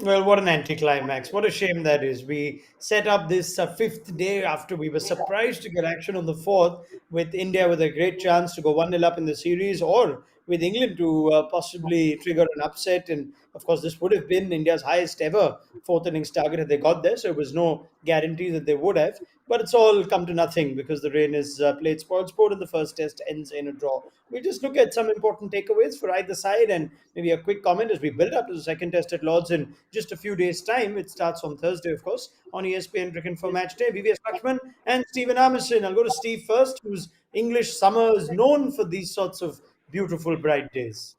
Well, what an anticlimax. What a shame that is. We set up this fifth day after we were surprised to get action on the fourth, with India with a great chance to go 1-0 up in the series, or with England to possibly trigger an upset. And of course, this would have been India's highest ever fourth innings target had they got there. So it was no guarantee that they would have. But it's all come to nothing because the rain is played spoiled sport and the first test ends in a draw. We'll just look at some important takeaways for either side and maybe a quick comment as we build up to the second test at Lords in just a few days' time. It starts on Thursday, of course, on ESPN Cricket for Match Day. VVS Laxman and Stephen Harmison. I'll go to Steve first, whose English summer is known for these sorts of beautiful, bright days.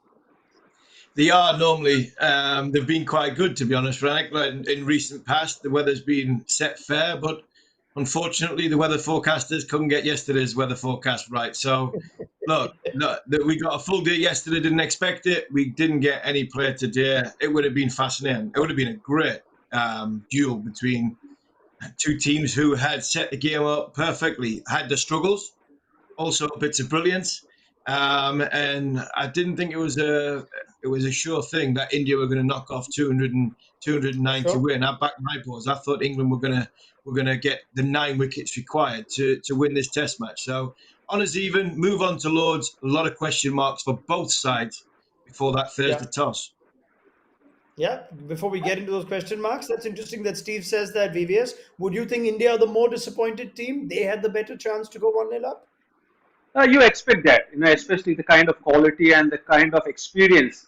They are normally, they've been quite good, to be honest, Frank. Like in recent past, the weather's been set fair, but unfortunately, the weather forecasters couldn't get yesterday's weather forecast right. So, look, we got a full day yesterday, didn't expect it. We didn't get any play today. It would have been fascinating. It would have been a great duel between two teams who had set the game up perfectly, had the struggles, also bits of brilliance. And I didn't think it was a sure thing that India were going to knock off 290 Sure. win. I backed my boys. I thought England were gonna get the 9 wickets required to win this Test match. So on as even, move on to Lords. A lot of question marks for both sides before that Yeah. Thursday toss. Yeah. Before we get into those question marks, that's interesting that Steve says that, VVS. Would you think India are the more disappointed team? They had the better chance to go 1-0 up? You expect that, especially the kind of quality and the kind of experience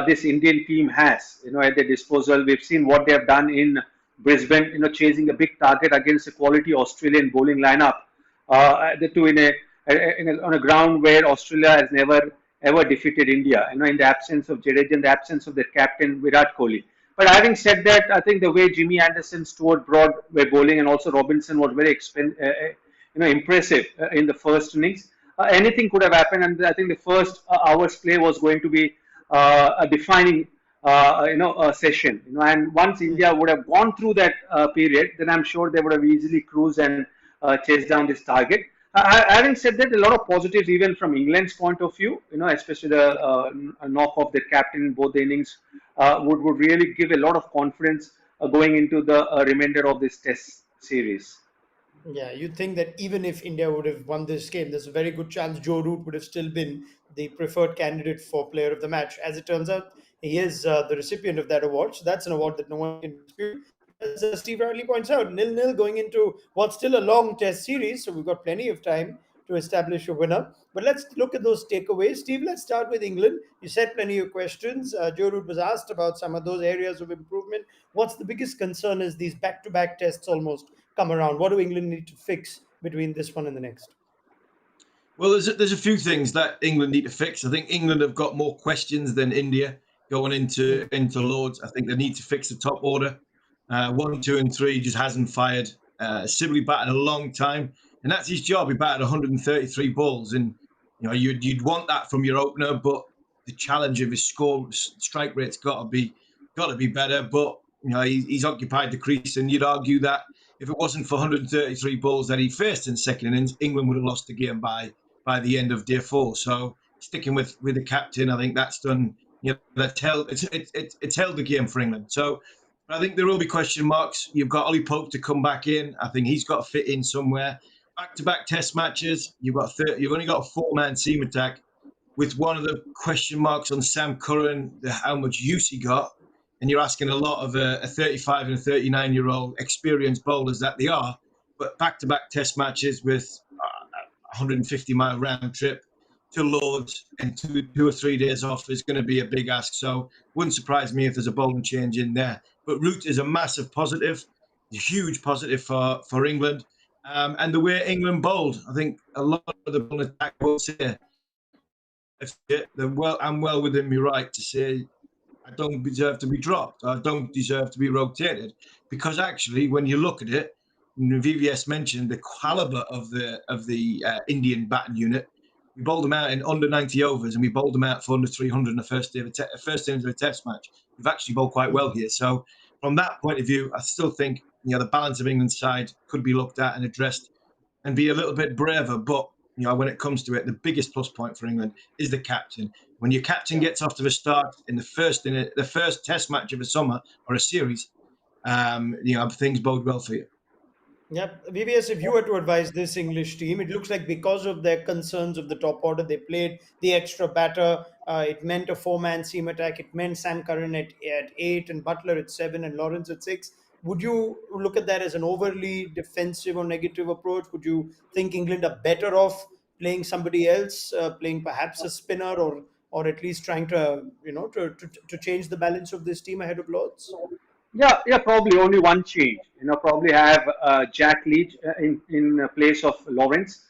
this Indian team has, at their disposal. We've seen what they have done in Brisbane, chasing a big target against a quality Australian bowling lineup. The two on a ground where Australia has never ever defeated India. In the absence of Jadeja, in the absence of their captain Virat Kohli. But having said that, I think the way Jimmy Anderson, Stuart Broad were bowling, and also Robinson was very impressive in the first innings. Anything could have happened, and I think the first hour's play was going to be a defining, session. And once India would have gone through that period, then I'm sure they would have easily cruised and chased down this target. Having said that, a lot of positives even from England's point of view, especially the knock of the captain in both the innings would really give a lot of confidence going into the remainder of this Test series. Yeah, you'd think that even if India would have won this game, there's a very good chance Joe Root would have still been the preferred candidate for player of the match. As it turns out, he is the recipient of that award. So that's an award that no one can dispute. As Steve rightly points out, nil-nil going into what's still a long test series. So we've got plenty of time to establish a winner. But let's look at those takeaways. Steve, let's start with England. You said plenty of questions. Joe Root was asked about some of those areas of improvement. What's the biggest concern is these back-to-back tests almost come around? What do England need to fix between this one and the next? Well, there's a few things that England need to fix. I think England have got more questions than India going into Lords. I think they need to fix the top order. 1, 2, and 3 just hasn't fired. Sibley batted a long time, and that's his job. He batted 133 balls, and you'd want that from your opener, but the challenge of his strike rate's got to be better. But he's occupied the crease, and you'd argue that if it wasn't for 133 balls that he faced in the second innings, England would have lost the game by the end of day 4. So sticking with the captain, I think that's done. It's held the game for England. So I think there will be question marks. You've got Ollie Pope to come back in. I think he's got to fit in somewhere. Back-to-back Test matches. You've only got a 4-man seam attack. With one of the question marks on Sam Curran, how much use he got, and you're asking a lot of a 35 and a 39-year-old experienced bowlers that they are, but back-to-back Test matches with 150-mile round trip to Lords and 2 or 3 days off is going to be a big ask. So wouldn't surprise me if there's a bowling change in there. But Root is a massive positive, a huge positive for England. And the way England bowled, I think a lot of the bowling attack will say, I'm well within my right to say I don't deserve to be dropped. I don't deserve to be rotated, because actually, when you look at it, VVS mentioned the caliber of the Indian batting unit. We bowled them out in under 90 overs, and we bowled them out for under 300 in the first innings of a Test match. We've actually bowled quite well here. So, from that point of view, I still think the balance of England's side could be looked at and addressed, and be a little bit braver. But when it comes to it, the biggest plus point for England is the captain. When your captain gets off to a start in the first Test match of a summer or a series, things bode well for you. Yep. VVS, if you were to advise this English team, it looks like because of their concerns of the top order, they played the extra batter. It meant a four-man seam attack. It meant Sam Curran at 8 and Butler at 7 and Lawrence at 6. Would you look at that as an overly defensive or negative approach? Would you think England are better off playing somebody else, playing perhaps a spinner, or at least trying to to change the balance of this team ahead of Lords? Yeah, probably only one change. Probably have Jack Leach in place of Lawrence,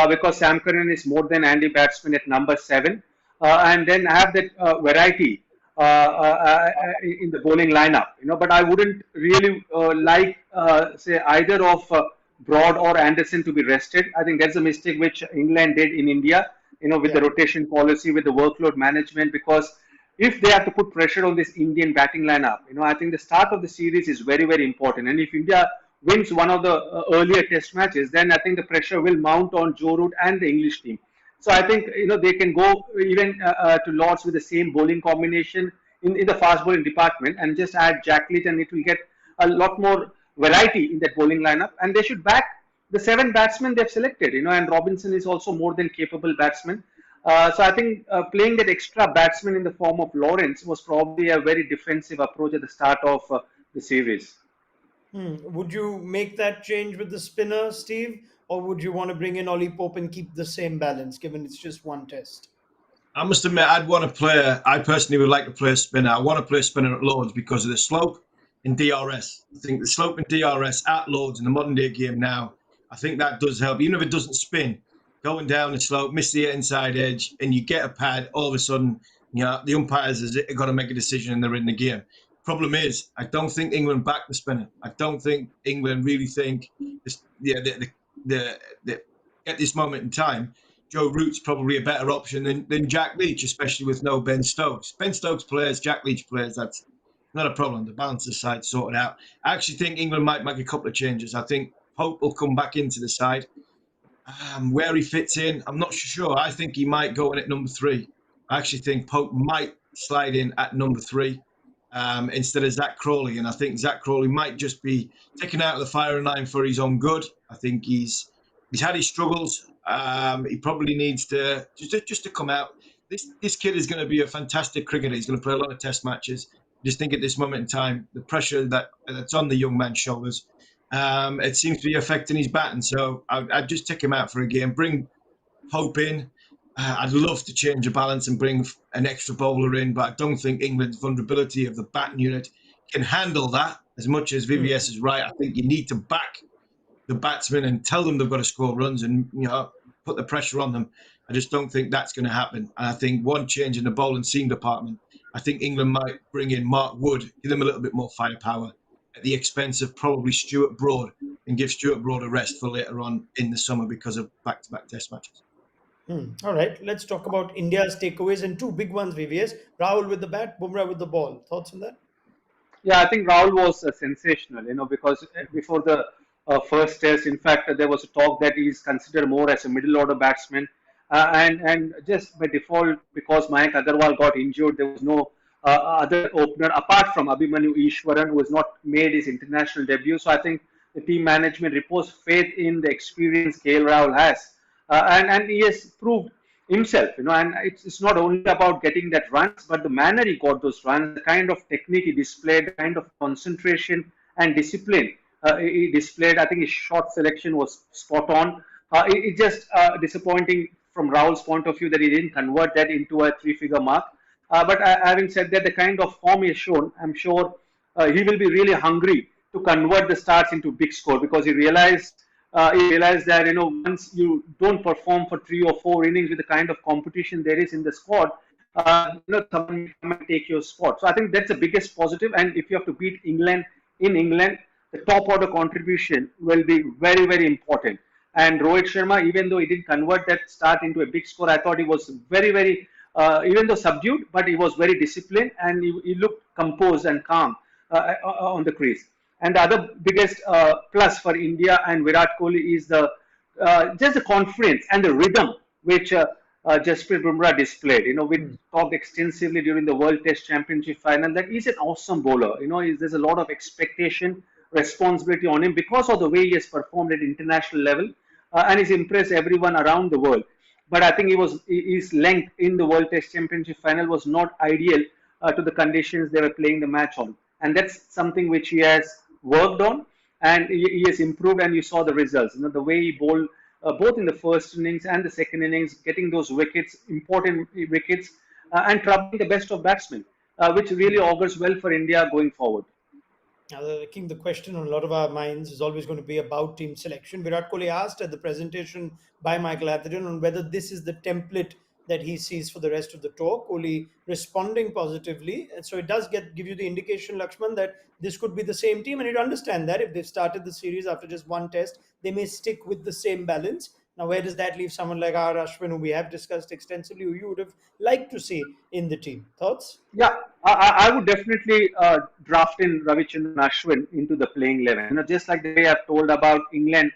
because Sam Curran is more than Andy batsman at number 7, and then have that variety in the bowling lineup. But I wouldn't really like say either of Broad or Anderson to be rested. I think that's a mistake which England did in India. With Yeah. the rotation policy, with the workload management, because if they have to put pressure on this Indian batting lineup, I think the start of the series is very, very important. And if India wins one of the earlier test matches, then I think the pressure will mount on Joe Root and the English team. So I think, they can go even to Lords with the same bowling combination in the fast bowling department and just add Jack Leach, and it will get a lot more variety in that bowling lineup. And they should back the 7 batsmen they've selected, and Robinson is also more than capable batsman. So I think playing that extra batsman in the form of Lawrence was probably a very defensive approach at the start of the series. Would you make that change with the spinner, Steve, or would you want to bring in Ollie Pope and keep the same balance, given it's just one test? I must admit, I personally would like to play a spinner. I want to play a spinner at Lords because of the slope in DRS. I think the slope in DRS at Lords in the modern day game now, I think that does help. Even if it doesn't spin, going down the slope, miss the inside edge, and you get a pad, all of a sudden, the umpires have got to make a decision and they're in the game. Problem is, I don't think England back the spinner. I don't think England really think this, at this moment in time, Joe Root's probably a better option than Jack Leach, especially with no Ben Stokes. Ben Stokes plays, Jack Leach plays, that's not a problem. The balance of the side sorted out. I actually think England might make a couple of changes. I think Pope will come back into the side. Where he fits in, I'm not sure. I think he might go in at number 3. I actually think Pope might slide in at number 3 instead of Zach Crawley. And I think Zach Crawley might just be taken out of the firing line for his own good. I think he's had his struggles. He probably needs to just to come out. This kid is going to be a fantastic cricketer. He's going to play a lot of test matches. Just think at this moment in time, the pressure that's on the young man's shoulders, it seems to be affecting his batting. So I'd just take him out for a game, bring Pope in. I'd love to change the balance and bring an extra bowler in, but I don't think England's vulnerability of the batting unit can handle that as much as VVS is right. I think you need to back the batsmen and tell them they've got to score runs and put the pressure on them. I just don't think that's going to happen. And I think one change in the bowling seam department, I think England might bring in Mark Wood, give them a little bit more firepower at the expense of probably Stuart Broad, and give Stuart Broad a rest for later on in the summer because of back-to-back test matches. All right, let's talk about India's takeaways and 2 big ones, VVS. Rahul with the bat, Bumrah with the ball. Thoughts on that? Yeah, I think Rahul was sensational, because before the first test, in fact, there was a talk that he's considered more as a middle order batsman. And just by default, because Mayank Agarwal got injured, there was no other opener apart from Abhimanyu Ishwaran, who has not made his international debut. So I think the team management reposed faith in the experience KL Rahul has. And he has proved himself, and it's not only about getting that runs, but the manner he got those runs, the kind of technique he displayed, the kind of concentration and discipline he displayed. I think his shot selection was spot on. It's just disappointing from Rahul's point of view that he didn't convert that into a 3-figure mark. But having said that, the kind of form he has shown, I'm sure he will be really hungry to convert the starts into big score, because he realized that once you don't perform for 3 or 4 innings with the kind of competition there is in the squad, someone come and take your spot. So I think that's the biggest positive. And if you have to beat England in England, the top order contribution will be very, very important. And Rohit Sharma, even though he didn't convert that start into a big score, I thought he was very, very, even though subdued, but he was very disciplined and he looked composed and calm on the crease. And the other biggest plus for India and Virat Kohli is the just the confidence and the rhythm which Jasprit Bumrah displayed. We Hmm. talked extensively during the World Test Championship final that he's an awesome bowler. There's a lot of expectation, responsibility on him because of the way he has performed at international level, and he's impressed everyone around the world. But I think his length in the World Test Championship final was not ideal to the conditions they were playing the match on, and that's something which he has worked on, and he has improved. And you saw the results. The way he bowled both in the first innings and the second innings, getting those wickets, important wickets, and troubling the best of batsmen, which really augurs well for India going forward. Now, I think the question on a lot of our minds is always going to be about team selection. Virat Kohli asked at the presentation by Michael Atherton on whether this is the template that he sees for the rest of the tour. Kohli responding positively, and so it does give you the indication, Lakshman, that this could be the same team, and you'd understand that if they've started the series after just one test, they may stick with the same balance. Now, where does that leave someone like R. Ashwin, who we have discussed extensively, who you would have liked to see in the team? Thoughts? Yeah, I would definitely draft in Ravichandran Ashwin into the playing 11. Just like the way I've told about England,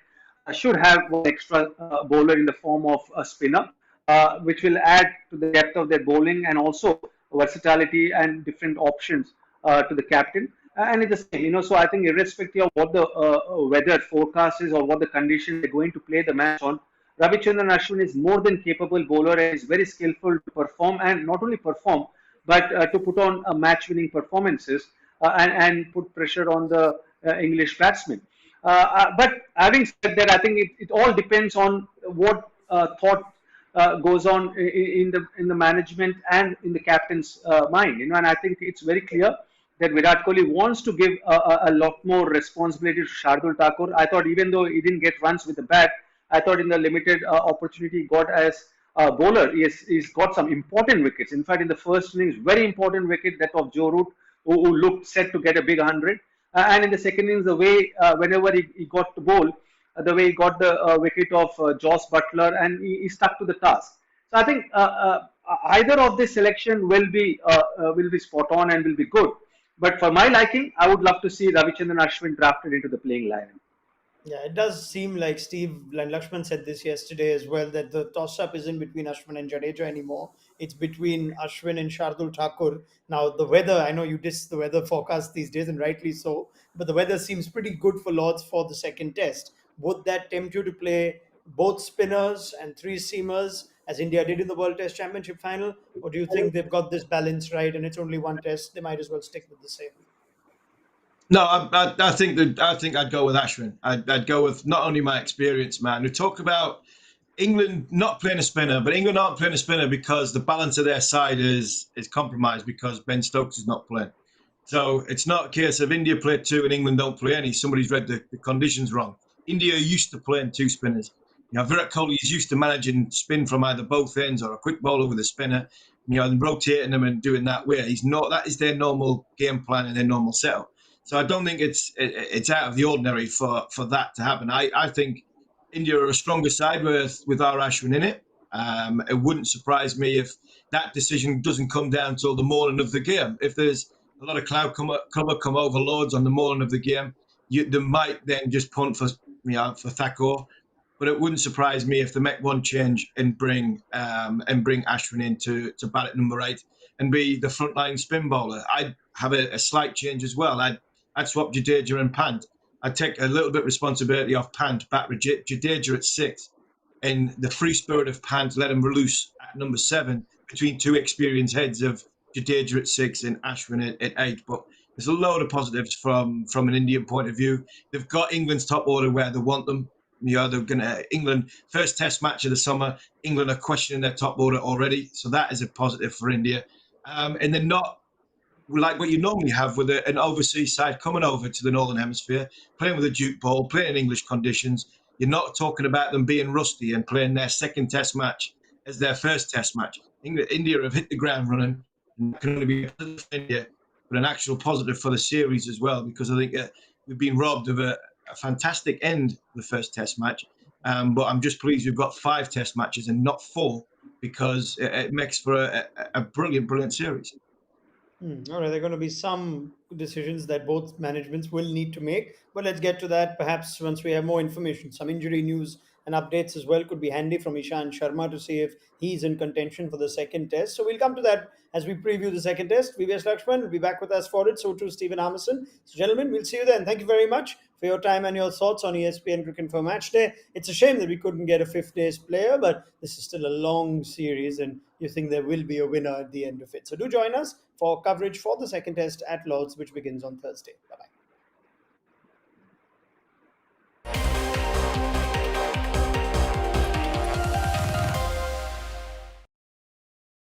should have one extra bowler in the form of a spinner, which will add to the depth of their bowling and also versatility and different options to the captain. And it's the same, so I think irrespective of what the weather forecast is or what the conditions they're going to play the match on, Ravichandran Ashwin is more than capable bowler and is very skillful to perform, and not only perform but to put on match-winning performances and put pressure on the English batsmen. But having said that, I think it all depends on what thought goes on in the management and in the captain's mind. And I think it's very clear that Virat Kohli wants to give a lot more responsibility to Shardul Thakur. I thought even though he didn't get runs with the bat, I thought in the limited opportunity he got as bowler, he's got some important wickets. In fact, in the first innings, very important wicket that of Joe Root, who looked set to get a big 100. And in the second innings, the way whenever he got to bowl, the way he got the wicket of Joss Butler, and he stuck to the task. So I think either of this selection will be spot on and will be good. But for my liking, I would love to see Ravichandran Ashwin drafted into the playing 11. Yeah, it does seem like Steve and Lakshman said this yesterday as well that the toss up isn't between Ashwin and Jadeja anymore. It's between Ashwin and Shardul Thakur. Now, the weather, I know you diss the weather forecast these days, and rightly so, but the weather seems pretty good for Lords for the second test. Would that tempt you to play both spinners and three seamers as India did in the World Test Championship final? Or do you think they've got this balance right and it's only one test? They might as well stick with the same. No, I think I'd go with Ashwin. I'd go with not only my experience, man. We talk about England not playing a spinner, but England aren't playing a spinner because the balance of their side is compromised because Ben Stokes is not playing. So it's not a case of India play two and England don't play any. Somebody's read the conditions wrong. India are used to playing two spinners. Virat Kohli is used to managing spin from either both ends or a quick bowler with a spinner. And rotating them and doing that way. He's not. That is their normal game plan and their normal setup. So I don't think it's out of the ordinary for that to happen. I think India are a stronger side with our Ashwin in it. It wouldn't surprise me if that decision doesn't come down till the morning of the game. If there's a lot of cloud cover come over Lords on the morning of the game, they might then just punt for Thakur. But it wouldn't surprise me if they make one change and bring Ashwin in to bat at number 8 and be the frontline spin bowler. I'd have a slight change as well. I'd swap Jadeja and Pant. I'd take a little bit of responsibility off Pant, bat with Jadeja at 6, and the free spirit of Pant let him loose at number 7 between two experienced heads of Jadeja at 6 and Ashwin at 8. But there's a load of positives from an Indian point of view. They've got England's top order where they want them. They're going to England first Test match of the summer. England are questioning their top order already, so that is a positive for India. And they're not like what you normally have with an overseas side coming over to the Northern Hemisphere, playing with a Duke ball, playing in English conditions. You're not talking about them being rusty and playing their second Test match as their first Test match. India have hit the ground running, and it can only be a positive for India, but an actual positive for the series as well, because I think we've been robbed of a fantastic end the first Test match. But I'm just pleased we've got 5 Test matches and not 4, because it makes for a brilliant, brilliant series. All right, there are going to be some decisions that both managements will need to make, but let's get to that perhaps once we have more information. Some injury news and updates as well could be handy from Ishan Sharma to see if he's in contention for the second test. So we'll come to that as we preview the second test. VVS Laxman will be back with us for it. So too Stephen Harmison. So gentlemen, we'll see you then. Thank you very much for your time and your thoughts on ESPN Cricket for Match Day. It's a shame that we couldn't get a fifth day's player, but this is still a long series, and you think there will be a winner at the end of it. So do join us for coverage for the second test at Lords, which begins on Thursday. Bye bye.